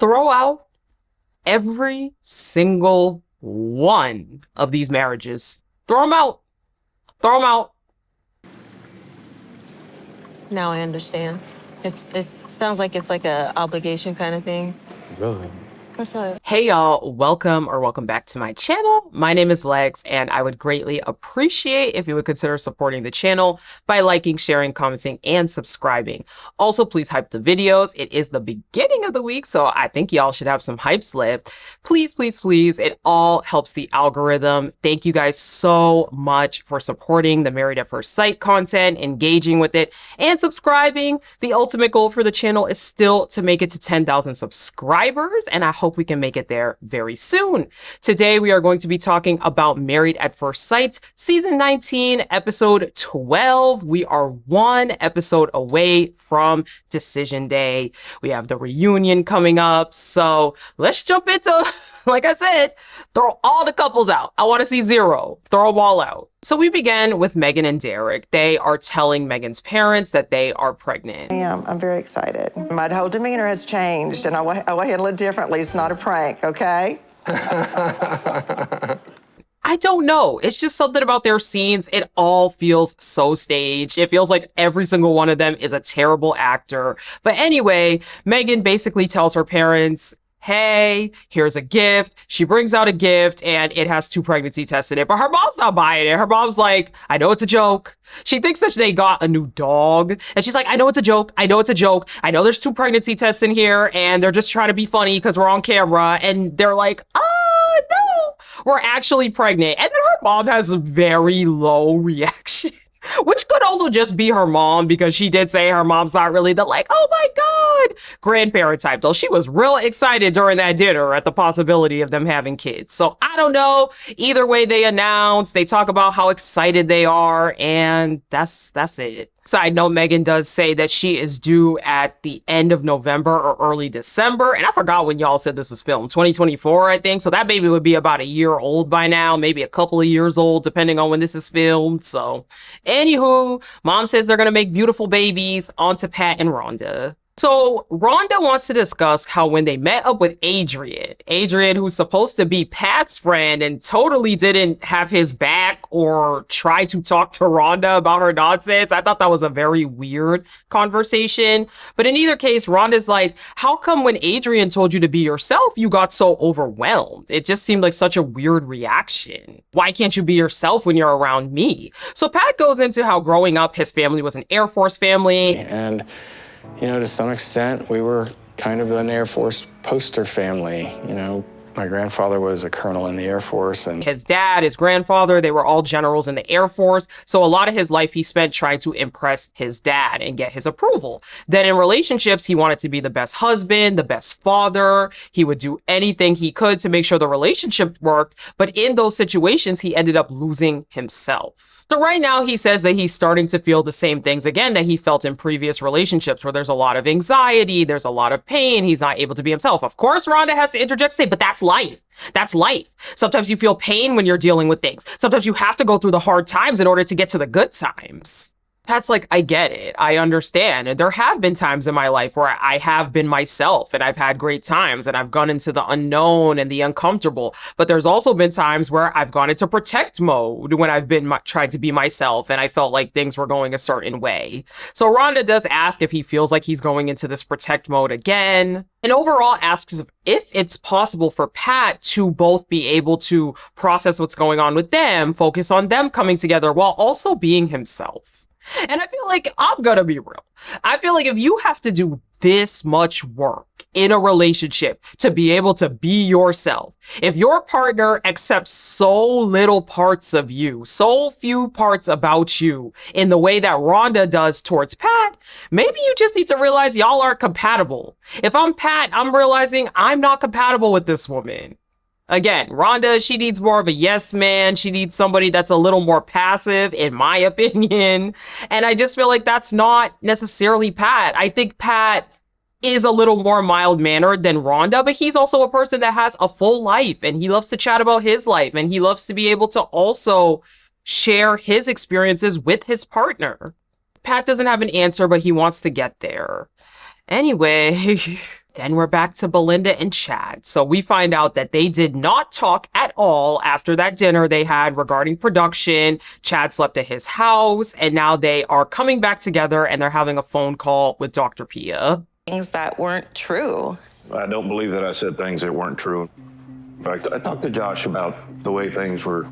throw out every single one of these marriages. Throw them out. Throw them out. Now I understand. It sounds like it's like a obligation kind of thing. Really? What's up? Hey y'all, welcome back to my channel. My name is Lex, and I would greatly appreciate if you would consider supporting the channel by liking, sharing, commenting, and subscribing. Also, please hype the videos. It is the beginning of the week, so I think y'all should have some hypes left. Please, please, please. It all helps the algorithm. Thank you guys so much for supporting the Married at First Sight content, engaging with it, and subscribing. The ultimate goal for the channel is still to make it to 10,000 subscribers, and I hope we can make it there very soon. Today, we are going to be talking about Married at First Sight, season 19, episode 12. We are one episode away from decision day. We have the reunion coming up. So let's jump into, like I said, throw all the couples out. I want to see zero. Throw them all out. So we begin with Megan and Derek. They are telling Megan's parents that they are pregnant. I am. I'm very excited. My whole demeanor has changed, and I will handle it differently. It's not a prank, okay? I don't know. It's just something about their scenes. It all feels so staged. It feels like every single one of them is a terrible actor. But anyway, Megan basically tells her parents, hey, here's a gift. She brings out a gift and it has 2 pregnancy tests in it, but her mom's not buying it. Her mom's like, I know it's a joke. She thinks that they got a new dog. And she's like, I know it's a joke. I know it's a joke. I know there's 2 pregnancy tests in here and they're just trying to be funny because we're on camera. And they're like, oh, no, we're actually pregnant. And then her mom has a very low reaction. Which could also just be her mom, because she did say her mom's not really the like, oh my God, grandparent type, though. She was real excited during that dinner at the possibility of them having kids. So I don't know. Either way, they announce, they talk about how excited they are, and that's it. Side note, Megan does say that she is due at the end of November or early December. And I forgot when y'all said this was filmed, 2024, I think. So that baby would be about a year old by now, maybe a couple of years old, depending on when this is filmed. So anywho, mom says they're going to make beautiful babies. On to Pat and Rhonda. So Rhonda wants to discuss how when they met up with Adrian, who's supposed to be Pat's friend and totally didn't have his back or try to talk to Rhonda about her nonsense. I thought that was a very weird conversation. But in either case, Rhonda's like, how come when Adrian told you to be yourself, you got so overwhelmed? It just seemed like such a weird reaction. Why can't you be yourself when you're around me? So Pat goes into how growing up, his family was an Air Force family. And you know, to some extent, we were kind of an Air Force poster family. You know, my grandfather was a colonel in the Air Force, and his dad, his grandfather, they were all generals in the Air Force. So a lot of his life he spent trying to impress his dad and get his approval. Then in relationships, he wanted to be the best husband, the best father. He would do anything he could to make sure the relationship worked. But in those situations, he ended up losing himself. So right now he says that he's starting to feel the same things again that he felt in previous relationships, where there's a lot of anxiety, there's a lot of pain, he's not able to be himself. Of course, Rhonda has to interject and say, but that's life. That's life. Sometimes you feel pain when you're dealing with things. Sometimes you have to go through the hard times in order to get to the good times. Pat's like, I get it. I understand. And there have been times in my life where I have been myself and I've had great times and I've gone into the unknown and the uncomfortable. But there's also been times where I've gone into protect mode when I've been tried to be myself and I felt like things were going a certain way. So Rhonda does ask if he feels like he's going into this protect mode again. And overall asks if it's possible for Pat to both be able to process what's going on with them, focus on them coming together while also being himself. And I feel like, I'm gonna be real, I feel like if you have to do this much work in a relationship to be able to be yourself, if your partner accepts so little parts of you, so few parts about you in the way that Rhonda does towards Pat, maybe you just need to realize y'all aren't compatible. If I'm Pat, I'm realizing I'm not compatible with this woman. Again, Rhonda, she needs more of a yes man. She needs somebody that's a little more passive, in my opinion. And I just feel like that's not necessarily Pat. I think Pat is a little more mild-mannered than Rhonda, but he's also a person that has a full life and he loves to chat about his life and he loves to be able to also share his experiences with his partner. Pat doesn't have an answer, but he wants to get there. Anyway, Then we're back to Belinda and Chad. So we find out that they did not talk at all after that dinner they had regarding production. Chad slept at his house, and now they are coming back together and they're having a phone call with Dr. Pia. Things that weren't true. I don't believe that I said things that weren't true. In fact, I talked to Josh about the way things were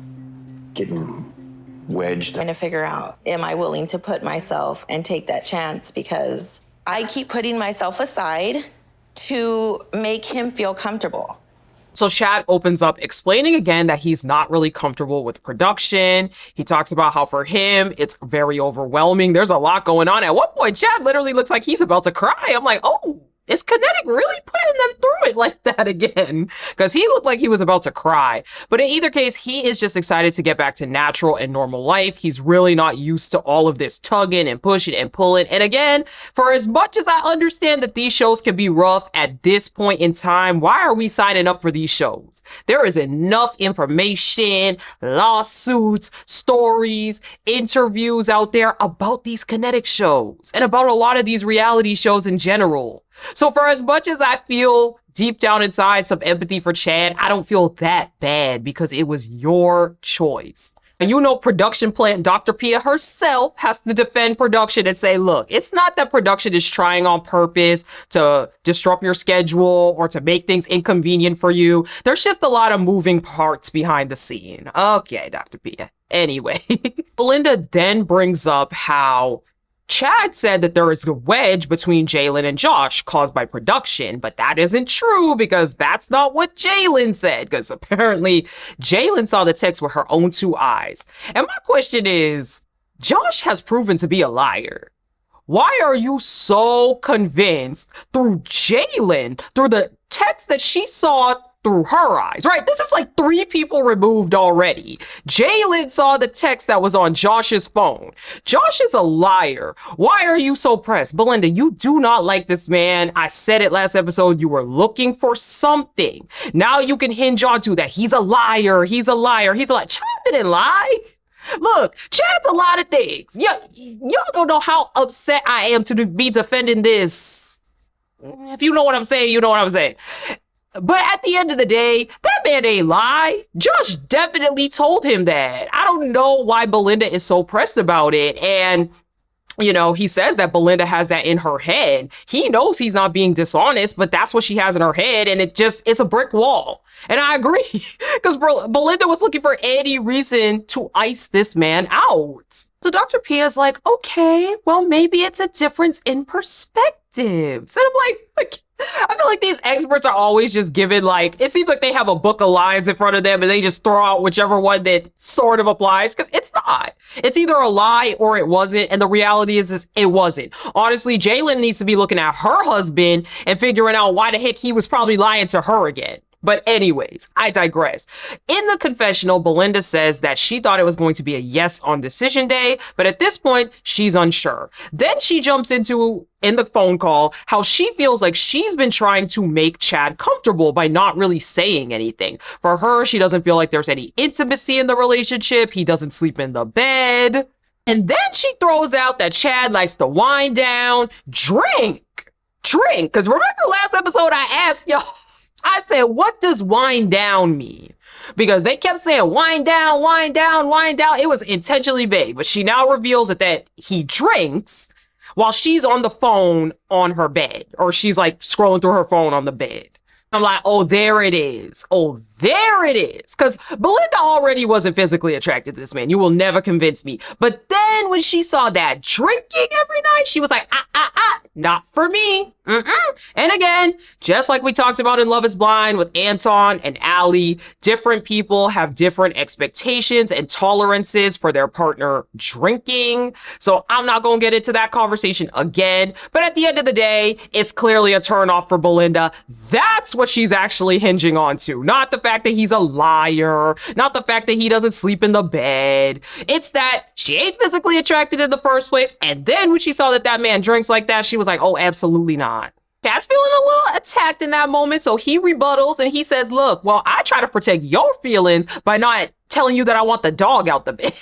getting wedged. Trying to figure out, am I willing to put myself and take that chance? Because I keep putting myself aside to make him feel comfortable. So Chad opens up explaining again that he's not really comfortable with production. He talks about how for him, it's very overwhelming. There's a lot going on. At one point, Chad literally looks like he's about to cry. I'm like, oh, is Kinetic really putting them through it like that again? Because he looked like he was about to cry. But in either case, he is just excited to get back to natural and normal life. He's really not used to all of this tugging and pushing and pulling. And again, for as much as I understand that these shows can be rough at this point in time, why are we signing up for these shows? There is enough information, lawsuits, stories, interviews out there about these Kinetic shows and about a lot of these reality shows in general. So for as much as I feel deep down inside some empathy for Chad, I don't feel that bad because it was your choice. And you know, production plant Dr. Pia herself has to defend production and say, look, it's not that production is trying on purpose to disrupt your schedule or to make things inconvenient for you. There's just a lot of moving parts behind the scene. Okay, Dr. Pia. Anyway, Belinda then brings up how Chad said that there is a wedge between Jalen and Josh caused by production, but that isn't true because that's not what Jalen said, because apparently Jalen saw the text with her own two eyes. And my question is, Josh has proven to be a liar. Why are you so convinced through Jalen, through the text that she saw through her eyes, right? This is like 3 people removed already. Jalen saw the text that was on Josh's phone. Josh is a liar. Why are you so pressed? Belinda, you do not like this man. I said it last episode. You were looking for something. Now you can hinge on to that. He's a liar. He's a liar. He's a liar. Chad didn't lie. Look, Chad's a lot of things. Y'all don't know how upset I am to be defending this. If you know what I'm saying, you know what I'm saying. But at the end of the day, that man ain't lie. Josh definitely told him that. I don't know why Belinda is so pressed about it. And, you know, he says that Belinda has that in her head. He knows he's not being dishonest, but that's what she has in her head. And it's a brick wall. And I agree, because Belinda was looking for any reason to ice this man out. So Dr. Pia's like, okay, well, maybe it's a difference in perspectives. And I'm like, I feel like these experts are always just given, like, it seems like they have a book of lines in front of them and they just throw out whichever one that sort of applies, because it's not. It's either a lie or it wasn't. And the reality is it wasn't. Honestly, Jalen needs to be looking at her husband and figuring out why the heck he was probably lying to her again. But anyways, I digress. In the confessional, Belinda says that she thought it was going to be a yes on decision day, but at this point, she's unsure. Then she jumps into, in the phone call, how she feels like she's been trying to make Chad comfortable by not really saying anything. For her, she doesn't feel like there's any intimacy in the relationship. He doesn't sleep in the bed. And then she throws out that Chad likes to wind down, drink. Because remember last episode I asked y'all, I said, what does wind down mean? Because they kept saying wind down, wind down, wind down. It was intentionally vague, but she now reveals that he drinks while she's on the phone on her bed, or she's like scrolling through her phone on the bed. I'm like, oh, there it is. Oh, there it is. Because Belinda already wasn't physically attracted to this man. You will never convince me. But then when she saw that drinking every night, she was like, not for me. And again, just like we talked about in Love is Blind with Anton and Allie, different people have different expectations and tolerances for their partner drinking. So I'm not going to get into that conversation again. But at the end of the day, it's clearly a turnoff for Belinda. That's what she's actually hinging on to. Not the fact that he's a liar, not the fact that he doesn't sleep in the bed. It's that she ain't physically attracted in the first place. And then when she saw that man drinks like that, she was like, oh, absolutely not. Chad's feeling a little attacked in that moment, so he rebuttals and he says, look, well, I try to protect your feelings by not telling you that I want the dog out the bed.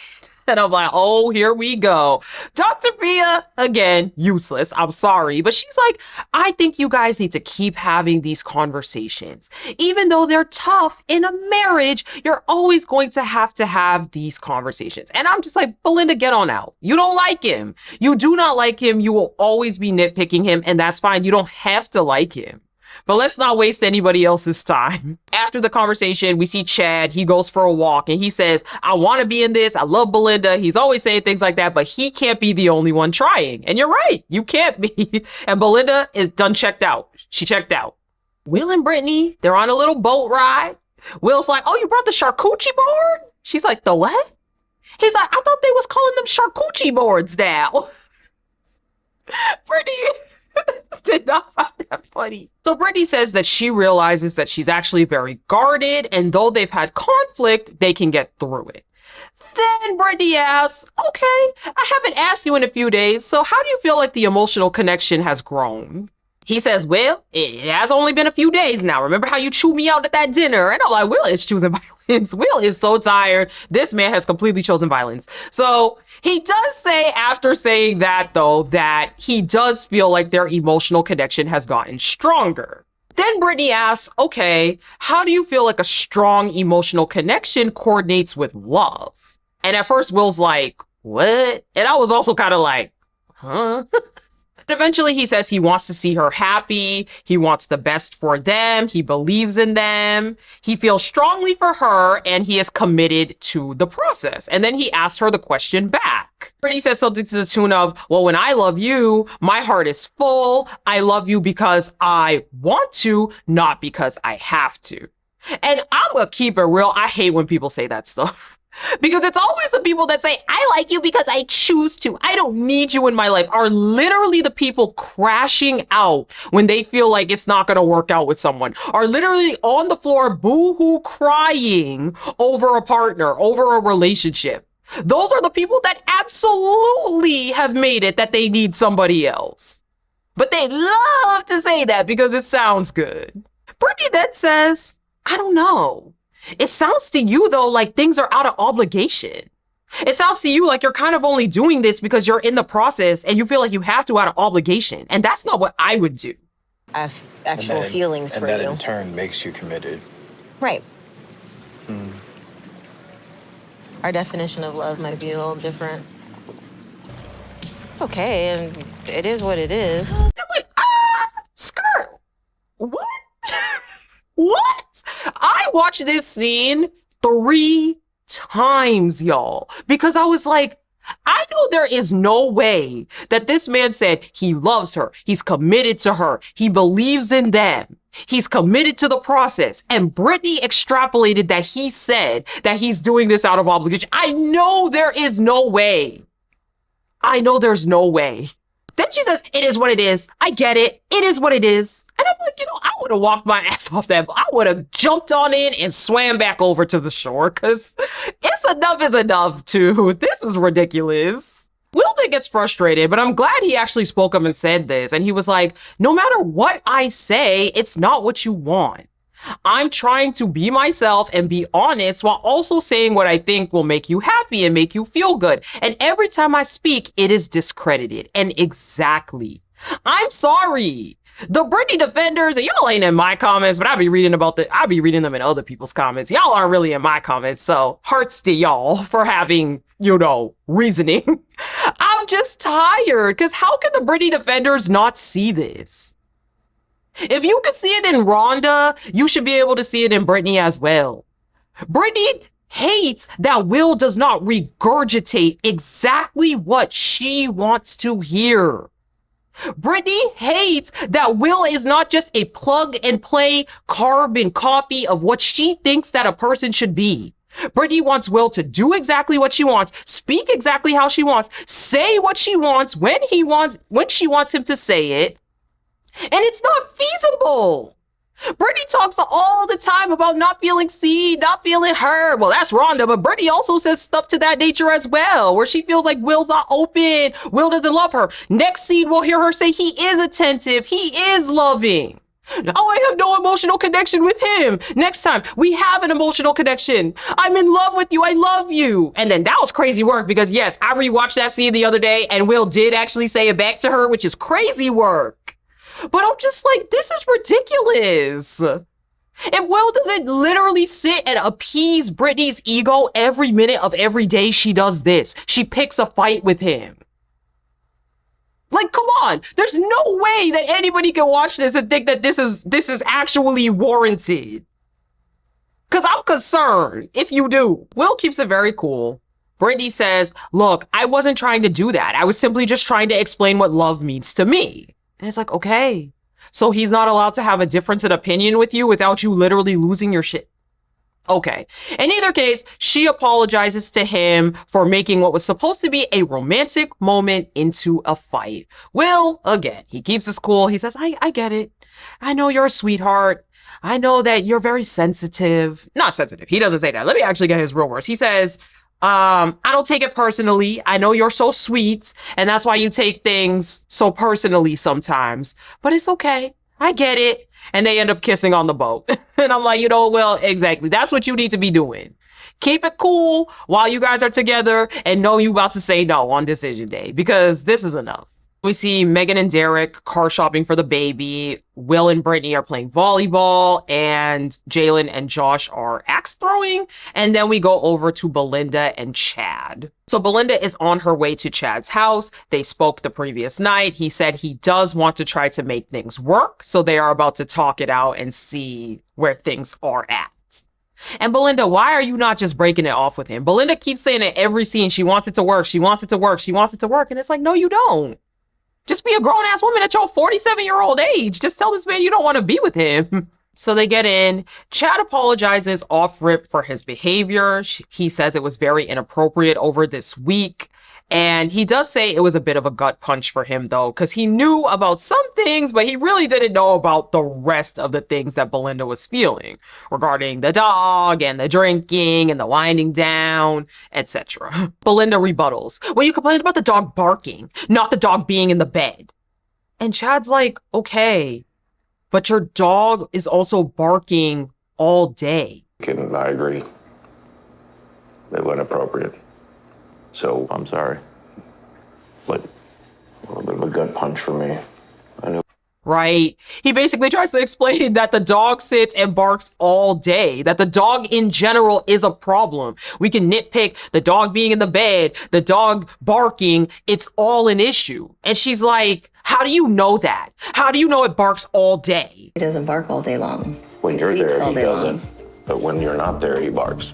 And I'm like, oh, here we go. Dr. Mia, again, useless. I'm sorry. But she's like, I think you guys need to keep having these conversations. Even though they're tough in a marriage, you're always going to have these conversations. And I'm just like, Belinda, get on out. You don't like him. You do not like him. You will always be nitpicking him. And that's fine. You don't have to like him. But let's not waste anybody else's time. After the conversation, we see Chad. He goes for a walk and he says, I want to be in this. I love Belinda. He's always saying things like that, but he can't be the only one trying. And you're right. You can't be. And Belinda is done checked out. She checked out. Will and Britney, they're on a little boat ride. Will's like, oh, you brought the charcuterie board? She's like, the what? He's like, I thought they was calling them charcuterie boards now. Britney did not find that funny. So Britney says that she realizes that she's actually very guarded, and though they've had conflict, they can get through it. Then Britney asks, okay, I haven't asked you in a few days, so how do you feel like the emotional connection has grown? He says, well, it has only been a few days now. Remember how you chewed me out at that dinner? And I'm like, Will is choosing violence. Will is so tired. This man has completely chosen violence. So he does say, after saying that, though, that he does feel like their emotional connection has gotten stronger. Then Britney asks, okay, how do you feel like a strong emotional connection coordinates with love? And at first, Will's like, what? And I was also kind of like, huh? Eventually, he says he wants to see her happy. He wants the best for them. He believes in them. He feels strongly for her, and he is committed to the process. And then he asks her the question back. Britney says something to the tune of, well, when I love you, my heart is full. I love you because I want to, not because I have to. And I'm gonna keep it real. I hate when people say that stuff. Because it's always the people that say, I like you because I choose to. I don't need you in my life, are literally the people crashing out when they feel like it's not going to work out with someone, are literally on the floor boo-hoo crying over a partner, over a relationship. Those are the people that absolutely have made it that they need somebody else. But they love to say that because it sounds good. Britney then says, I don't know. It sounds to you, though, like things are out of obligation. It sounds to you like you're kind of only doing this because you're in the process and you feel like you have to out of obligation. And that's not what I would do. I have actual feelings for you. And that in turn makes you committed. Right. Our definition of love might be a little different. It's okay, and it is what it is. I'm like, skirt. What? What? I watched this scene 3 times, y'all, because I was like, I know there is no way that this man said he loves her. He's committed to her. He believes in them. He's committed to the process. And Britney extrapolated that he said that he's doing this out of obligation. I know there is no way. I know there's no way. Then she says, it is what it is. I get it. It is what it is. And I'm like, I would have walked my ass off that. I would have jumped on in and swam back over to the shore because it's enough is enough, too. This is ridiculous. Will then gets frustrated, but I'm glad he actually spoke up and said this. And he was like, no matter what I say, it's not what you want. I'm trying to be myself and be honest while also saying what I think will make you happy and make you feel good. And every time I speak, it is discredited. And exactly. I'm sorry. The Britney defenders, and y'all ain't in my comments, but I'll be reading them in other people's comments. Y'all aren't really in my comments, so hearts to y'all for having, reasoning. I'm just tired, because how can the Britney defenders not see this? If you could see it in Rhonda, you should be able to see it in Britney as well. Britney hates that Will does not regurgitate exactly what she wants to hear. Britney hates that Will is not just a plug and play carbon copy of what she thinks that a person should be. Britney wants Will to do exactly what she wants, speak exactly how she wants, say what she wants when she wants him to say it. And it's not feasible. Britney talks all the time about not feeling seen, not feeling heard. Well, that's Rhonda, but Britney also says stuff to that nature as well, where she feels like Will's not open. Will doesn't love her. Next scene, we'll hear her say he is attentive. He is loving. Oh, I have no emotional connection with him. Next time, we have an emotional connection. I'm in love with you. I love you. And then that was crazy work because, yes, I rewatched that scene the other day and Will did actually say it back to her, which is crazy work. But I'm just like, this is ridiculous. If Will doesn't literally sit and appease Britney's ego every minute of every day she does this, she picks a fight with him. Like, come on. There's no way that anybody can watch this and think that this is actually warranted. Because I'm concerned if you do. Will keeps it very cool. Britney says, look, I wasn't trying to do that. I was simply just trying to explain what love means to me. And it's like, okay. So he's not allowed to have a difference in opinion with you without you literally losing your shit. Okay. In either case, she apologizes to him for making what was supposed to be a romantic moment into a fight. Will, again, he keeps his cool. He says, I get it. I know you're a sweetheart. I know that you're very sensitive. Not sensitive. He doesn't say that. Let me actually get his real words. He says, I don't take it personally. I know you're so sweet, and that's why you take things so personally sometimes. But it's okay. I get it. And they end up kissing on the boat. And I'm like, you know, well, exactly. That's what you need to be doing. Keep it cool while you guys are together and know you about to say no on decision day because this is enough. We see Megan and Derek car shopping for the baby. Will and Britney are playing volleyball and Jalen and Josh are axe throwing. And then we go over to Belinda and Chad. So Belinda is on her way to Chad's house. They spoke the previous night. He said he does want to try to make things work. So they are about to talk it out and see where things are at. And Belinda, why are you not just breaking it off with him? Belinda keeps saying in every scene, she wants it to work. She wants it to work. She wants it to work. And it's like, no, you don't. Just be a grown-ass woman at your 47-year-old age. Just tell this man you don't want to be with him. So they get in. Chad apologizes off rip for his behavior. He says it was very inappropriate over this week. And he does say it was a bit of a gut punch for him, though, because he knew about some things, but he really didn't know about the rest of the things that Belinda was feeling regarding the dog and the drinking and the winding down, etc. Belinda rebuttals. Well, you complained about the dog barking, not the dog being in the bed. And Chad's like, okay, but your dog is also barking all day. I agree. It wasn't appropriate. So I'm sorry. But a little bit of a gut punch for me. I know. Right? He basically tries to explain that the dog sits and barks all day, that the dog in general is a problem. We can nitpick the dog being in the bed, the dog barking, it's all an issue. And she's like, how do you know that? How do you know it barks all day? He doesn't bark all day long. When you're there, he doesn't. But when you're not there, he barks.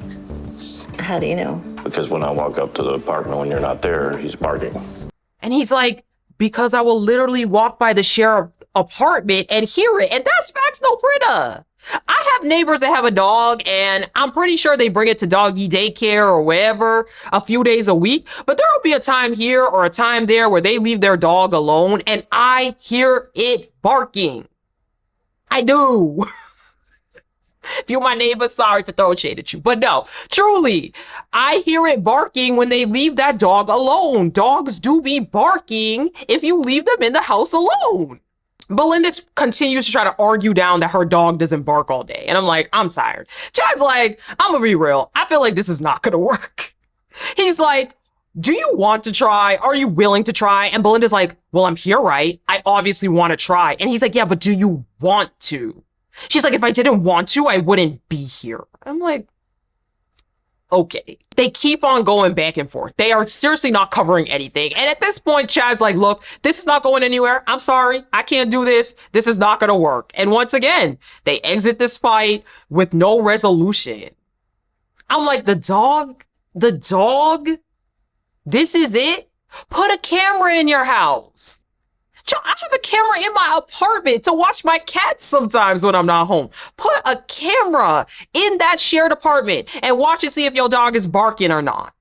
How do you know? Because when I walk up to the apartment when you're not there, he's barking. And he's like, because I will literally walk by the shared apartment and hear it. And that's facts, no printer. I have neighbors that have a dog and I'm pretty sure they bring it to doggy daycare or wherever a few days a week. But there will be a time here or a time there where they leave their dog alone and I hear it barking. I do. If you're my neighbor, sorry for throwing shade at you. But no, truly, I hear it barking when they leave that dog alone. Dogs do be barking if you leave them in the house alone. Belinda continues to try to argue down that her dog doesn't bark all day. And I'm like, I'm tired. Chad's like, I'm gonna be real. I feel like this is not gonna work. He's like, do you want to try? Are you willing to try? And Belinda's like, well, I'm here, right? I obviously want to try. And he's like, yeah, but do you want to? She's like, if I didn't want to, I wouldn't be here. I'm like, okay. They keep on going back and forth. They are seriously not covering anything. And at this point, Chad's like, look, this is not going anywhere. I'm sorry. I can't do this. This is not going to work. And once again, they exit this fight with no resolution. I'm like, the dog, this is it? Put a camera in your house. I have a camera in my apartment to watch my cats sometimes when I'm not home. Put a camera in that shared apartment and watch and see if your dog is barking or not.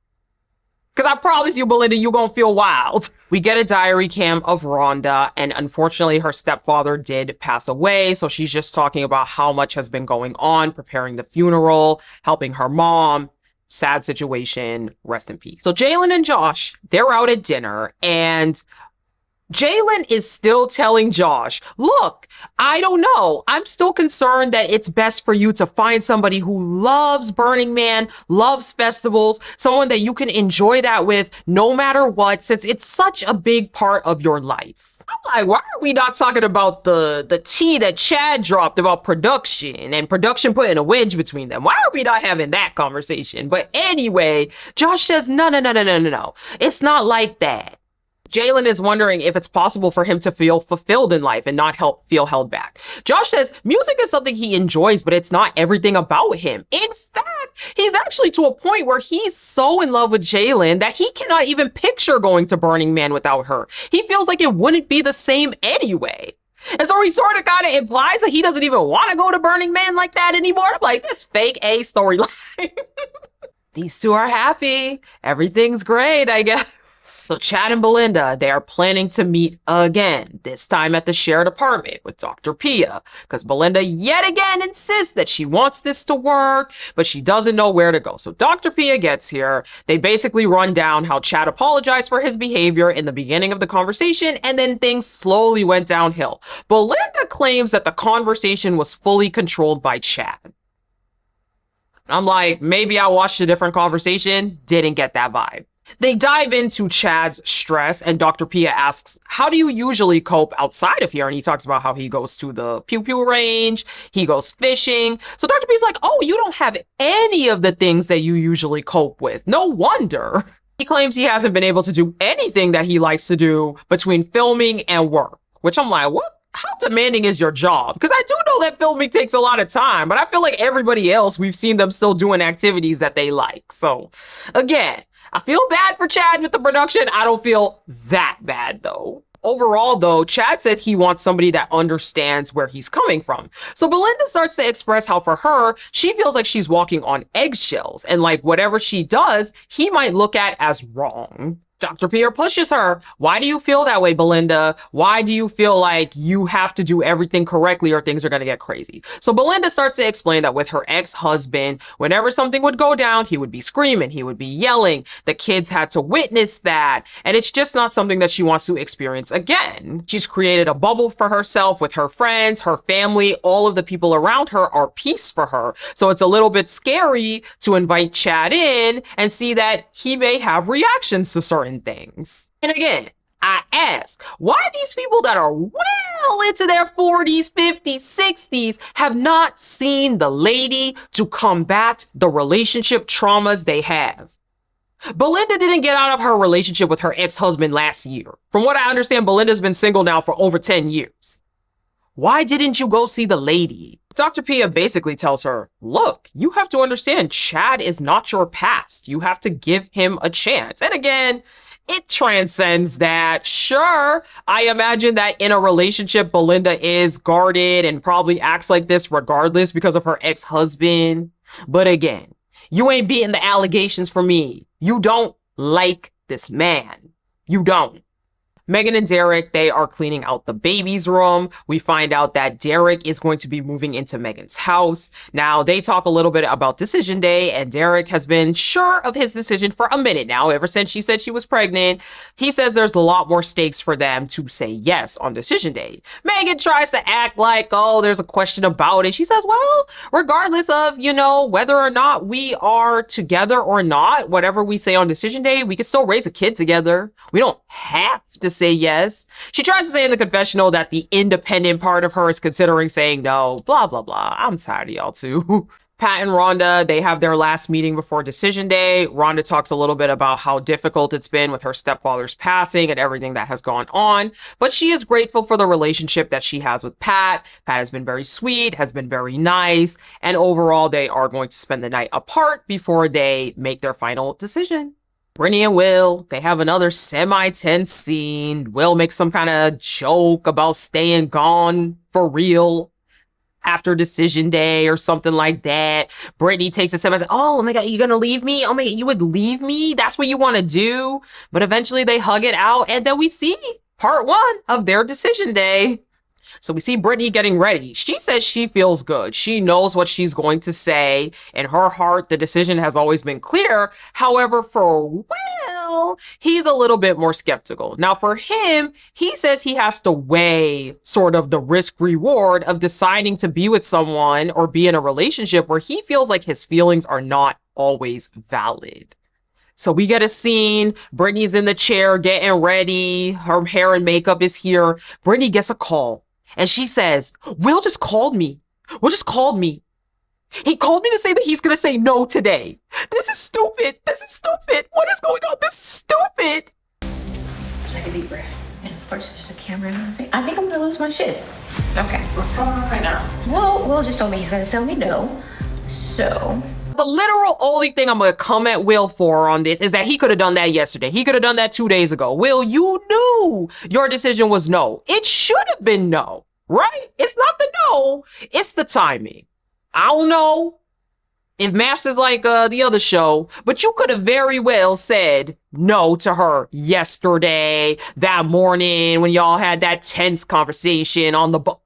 Because I promise you, Belinda, you're going to feel wild. We get a diary cam of Rhonda, and unfortunately, her stepfather did pass away. So she's just talking about how much has been going on, preparing the funeral, helping her mom. Sad situation, rest in peace. So Jalen and Josh, they're out at dinner, and Jalen is still telling Josh, look, I don't know. I'm still concerned that it's best for you to find somebody who loves Burning Man, loves festivals, someone that you can enjoy that with no matter what, since it's such a big part of your life. I'm like, why are we not talking about the tea that Chad dropped about production and production putting a wedge between them? Why are we not having that conversation? But anyway, Josh says, no. It's not like that. Jalen is wondering if it's possible for him to feel fulfilled in life and not feel held back. Josh says music is something he enjoys, but it's not everything about him. In fact, he's actually to a point where he's so in love with Jalen that he cannot even picture going to Burning Man without her. He feels like it wouldn't be the same anyway. And so he sort of kind of implies that he doesn't even want to go to Burning Man like that anymore. Like this fake A storyline. These two are happy. Everything's great, I guess. So Chad and Belinda, they are planning to meet again, this time at the shared apartment with Dr. Pia, because Belinda yet again insists that she wants this to work, but she doesn't know where to go. So Dr. Pia gets here. They basically run down how Chad apologized for his behavior in the beginning of the conversation, and then things slowly went downhill. Belinda claims that the conversation was fully controlled by Chad. I'm like, maybe I watched a different conversation, didn't get that vibe. They dive into Chad's stress, and Dr. Pia asks, how do you usually cope outside of here? And he talks about how he goes to the pew-pew range, he goes fishing. So Dr. Pia's like, oh, you don't have any of the things that you usually cope with. No wonder. He claims he hasn't been able to do anything that he likes to do between filming and work, which I'm like, what? How demanding is your job? Because I do know that filming takes a lot of time, but I feel like everybody else, we've seen them still doing activities that they like. So again, I feel bad for Chad with the production. I don't feel that bad though. Overall though, Chad said he wants somebody that understands where he's coming from. So Belinda starts to express how for her, she feels like she's walking on eggshells and like whatever she does, he might look at as wrong. Dr. Pia pushes her. Why do you feel that way, Belinda? Why do you feel like you have to do everything correctly or things are going to get crazy? So Belinda starts to explain that with her ex-husband, whenever something would go down, he would be screaming, he would be yelling. The kids had to witness that. And it's just not something that she wants to experience again. She's created a bubble for herself with her friends, her family, all of the people around her are peace for her. So it's a little bit scary to invite Chad in and see that he may have reactions to certain things. And again, I ask, why these people that are well into their 40s, 50s, 60s have not seen the lady to combat the relationship traumas they have? Belinda didn't get out of her relationship with her ex-husband last year. From what I understand, Belinda's been single now for over 10 years. Why didn't you go see the lady? Dr. Pia basically tells her, look, you have to understand Chad is not your past. You have to give him a chance. And again, it transcends that. Sure, I imagine that in a relationship, Belinda is guarded and probably acts like this regardless because of her ex-husband. But again, you ain't beating the allegations for me. You don't like this man. You don't. Megan and Derek, they are cleaning out the baby's room. We find out that Derek is going to be moving into Megan's house. Now, they talk a little bit about decision day, and Derek has been sure of his decision for a minute now, ever since she said she was pregnant. He says there's a lot more stakes for them to say yes on decision day. Megan tries to act like, oh, there's a question about it. She says, well, regardless of, whether or not we are together or not, whatever we say on decision day, we can still raise a kid together. We don't have to say yes. She tries to say in the confessional that the independent part of her is considering saying no, blah, blah, blah. I'm tired of y'all too. Pat and Rhonda, they have their last meeting before decision day. Rhonda talks a little bit about how difficult it's been with her stepfather's passing and everything that has gone on, but she is grateful for the relationship that she has with Pat. Pat has been very sweet, has been very nice, and overall they are going to spend the night apart before they make their final decision. Britney and Will, they have another semi-tense scene. Will makes some kind of joke about staying gone for real after decision day or something like that. Britney takes a step and says, oh my God, you gonna leave me? Oh my God, you would leave me? That's what you want to do? But eventually they hug it out, and then we see part 1 of their decision day. So we see Britney getting ready. She says she feels good. She knows what she's going to say. In her heart, the decision has always been clear. However, for Will, Will, he's a little bit more skeptical. Now for him, he says he has to weigh sort of the risk reward of deciding to be with someone or be in a relationship where he feels like his feelings are not always valid. So we get a scene. Britney's in the chair getting ready. Her hair and makeup is here. Britney gets a call and she says, Will just called me. Will just called me. He called me to say that he's going to say no today. This is stupid. This is stupid. What is going on? This is stupid. Take a deep breath. And of course, there's a camera in my face. I think I'm going to lose my shit. Okay. What's going on right now? Well, Will just told me he's going to tell me no. So... The literal only thing I'm going to come at Will for on this is that he could have done that yesterday. He could have done that 2 days ago. Will, you knew your decision was no. It should have been no, right? It's not the no. It's the timing. I don't know if Maps is like the other show, but you could have very well said no to her yesterday, that morning when y'all had that tense conversation on the boat.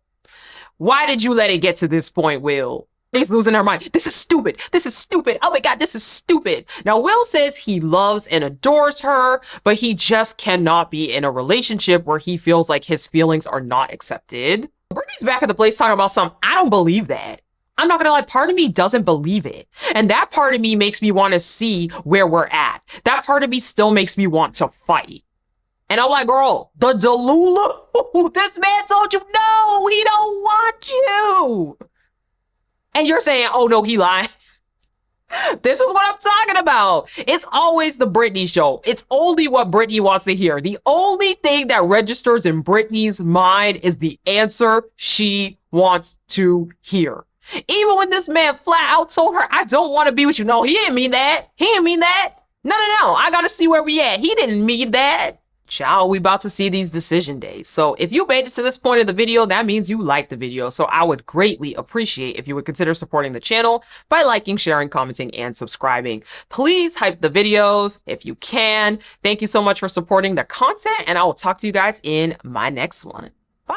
Why did you let it get to this point, Will? She's losing her mind. This is stupid. This is stupid. Oh my God, this is stupid. Now, Will says he loves and adores her, but he just cannot be in a relationship where he feels like his feelings are not accepted. Brittany's back at the place talking about something. I don't believe that. I'm not gonna lie, part of me doesn't believe it. And that part of me makes me want to see where we're at. That part of me still makes me want to fight. And I'm like, girl, the Delulu, this man told you no, he don't want you. And you're saying, oh no, he lied. This is what I'm talking about. It's always the Britney show. It's only what Britney wants to hear. The only thing that registers in Britney's mind is the answer she wants to hear. Even when this man flat out told her, I don't want to be with you. No, he didn't mean that. He didn't mean that. No. I got to see where we at. He didn't mean that. Child, we about to see these decision days. So if you made it to this point of the video, that means you liked the video. So I would greatly appreciate if you would consider supporting the channel by liking, sharing, commenting, and subscribing. Please hype the videos if you can. Thank you so much for supporting the content, and I will talk to you guys in my next one. Bye.